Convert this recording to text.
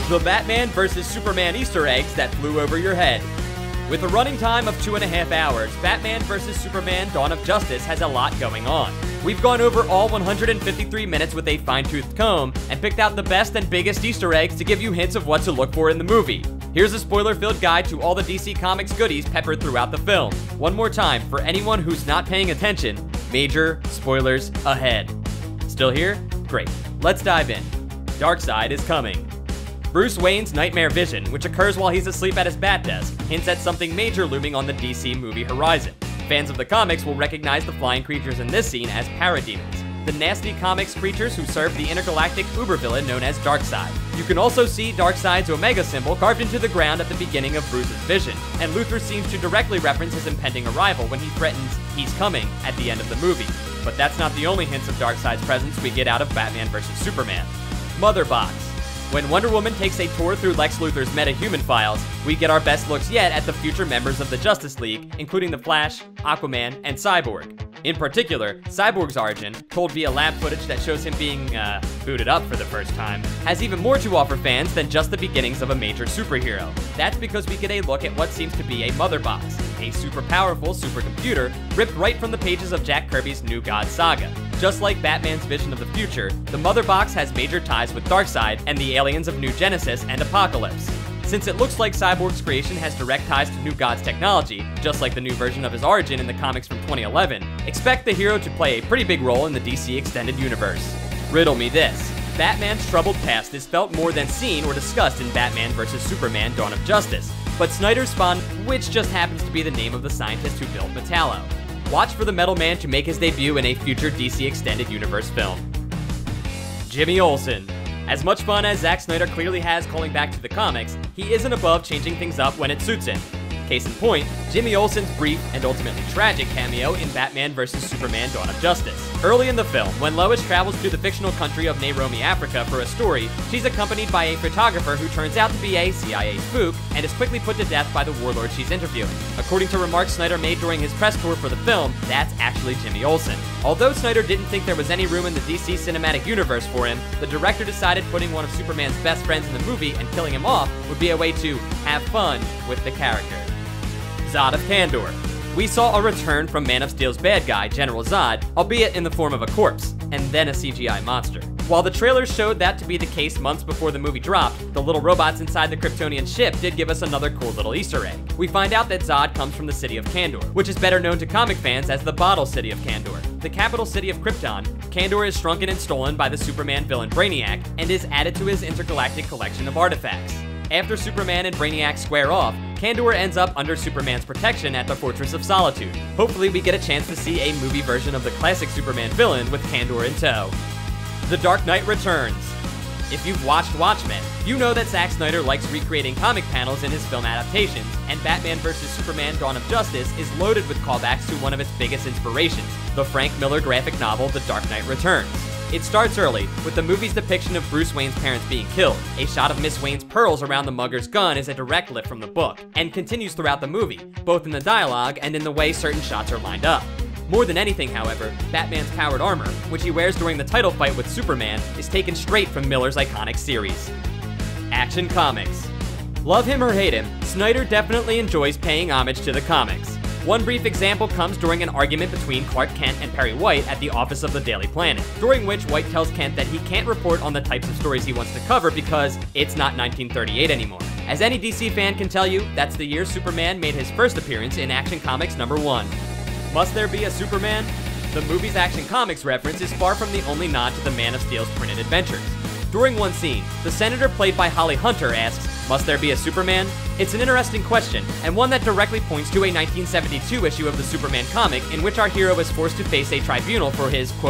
The Batman vs. Superman Easter eggs that flew over your head. With a running time of 2.5 hours, Batman vs. Superman Dawn of Justice has a lot going on. We've gone over all 153 minutes with a fine-toothed comb and picked out the best and biggest Easter eggs to give you hints of what to look for in the movie. Here's a spoiler-filled guide to all the DC Comics goodies peppered throughout the film. One more time, for anyone who's not paying attention, major spoilers ahead. Still here? Great. Let's dive in. Darkseid is coming. Bruce Wayne's nightmare vision, which occurs while he's asleep at his bat desk, hints at something major looming on the DC movie horizon. Fans of the comics will recognize the flying creatures in this scene as parademons, the nasty comics creatures who serve the intergalactic uber-villain known as Darkseid. You can also see Darkseid's Omega symbol carved into the ground at the beginning of Bruce's vision, and Luthor seems to directly reference his impending arrival when he threatens he's coming at the end of the movie. But that's not the only hints of Darkseid's presence we get out of Batman vs. Superman. Mother Box. When Wonder Woman takes a tour through Lex Luthor's meta-human files, we get our best looks yet at the future members of the Justice League, including the Flash, Aquaman, and Cyborg. In particular, Cyborg's origin, told via lab footage that shows him being, booted up for the first time, has even more to offer fans than just the beginnings of a major superhero. That's because we get a look at what seems to be a Mother Box, a super powerful supercomputer ripped right from the pages of Jack Kirby's New Gods saga. Just like Batman's vision of the future, the Mother Box has major ties with Darkseid and the aliens of New Genesis and Apocalypse. Since it looks like Cyborg's creation has direct ties to New Gods technology, just like the new version of his origin in the comics from 2011, expect the hero to play a pretty big role in the DC Extended Universe. Riddle me this. Batman's troubled past is felt more than seen or discussed in Batman vs. Superman Dawn of Justice, but Snyder's spawned, which just happens to be the name of the scientist who built Metallo. Watch for the Metal Man to make his debut in a future DC Extended Universe film. Jimmy Olsen. As much fun as Zack Snyder clearly has calling back to the comics, he isn't above changing things up when it suits him. Case in point, Jimmy Olsen's brief and ultimately tragic cameo in Batman vs. Superman Dawn of Justice. Early in the film, when Lois travels to the fictional country of Nairobi, Africa for a story, she's accompanied by a photographer who turns out to be a CIA spook and is quickly put to death by the warlord she's interviewing. According to remarks Snyder made during his press tour for the film, that's actually Jimmy Olsen. Although Snyder didn't think there was any room in the DC cinematic universe for him, the director decided putting one of Superman's best friends in the movie and killing him off would be a way to have fun with the character. Zod of Kandor. We saw a return from Man of Steel's bad guy, General Zod, albeit in the form of a corpse, and then a CGI monster. While the trailers showed that to be the case months before the movie dropped, the little robots inside the Kryptonian ship did give us another cool little Easter egg. We find out that Zod comes from the city of Kandor, which is better known to comic fans as the Bottle City of Kandor. The capital city of Krypton, Kandor is shrunken and stolen by the Superman villain Brainiac and is added to his intergalactic collection of artifacts. After Superman and Brainiac square off, Kandor ends up under Superman's protection at the Fortress of Solitude. Hopefully we get a chance to see a movie version of the classic Superman villain with Kandor in tow. The Dark Knight returns. If you've watched Watchmen, you know that Zack Snyder likes recreating comic panels in his film adaptations, and Batman vs. Superman Dawn of Justice is loaded with callbacks to one of its biggest inspirations, the Frank Miller graphic novel The Dark Knight Returns. It starts early, with the movie's depiction of Bruce Wayne's parents being killed. A shot of Miss Wayne's pearls around the mugger's gun is a direct lift from the book, and continues throughout the movie, both in the dialogue and in the way certain shots are lined up. More than anything, however, Batman's powered armor, which he wears during the title fight with Superman, is taken straight from Miller's iconic series. Action Comics. Love him or hate him, Snyder definitely enjoys paying homage to the comics. One brief example comes during an argument between Clark Kent and Perry White at the office of the Daily Planet, during which White tells Kent that he can't report on the types of stories he wants to cover because it's not 1938 anymore. As any DC fan can tell you, that's the year Superman made his first appearance in Action Comics #1. Must there be a Superman? The movie's Action Comics reference is far from the only nod to the Man of Steel's printed adventures. During one scene, the senator played by Holly Hunter asks, "Must there be a Superman?" It's an interesting question, and one that directly points to a 1972 issue of the Superman comic in which our hero is forced to face a tribunal for his, quote,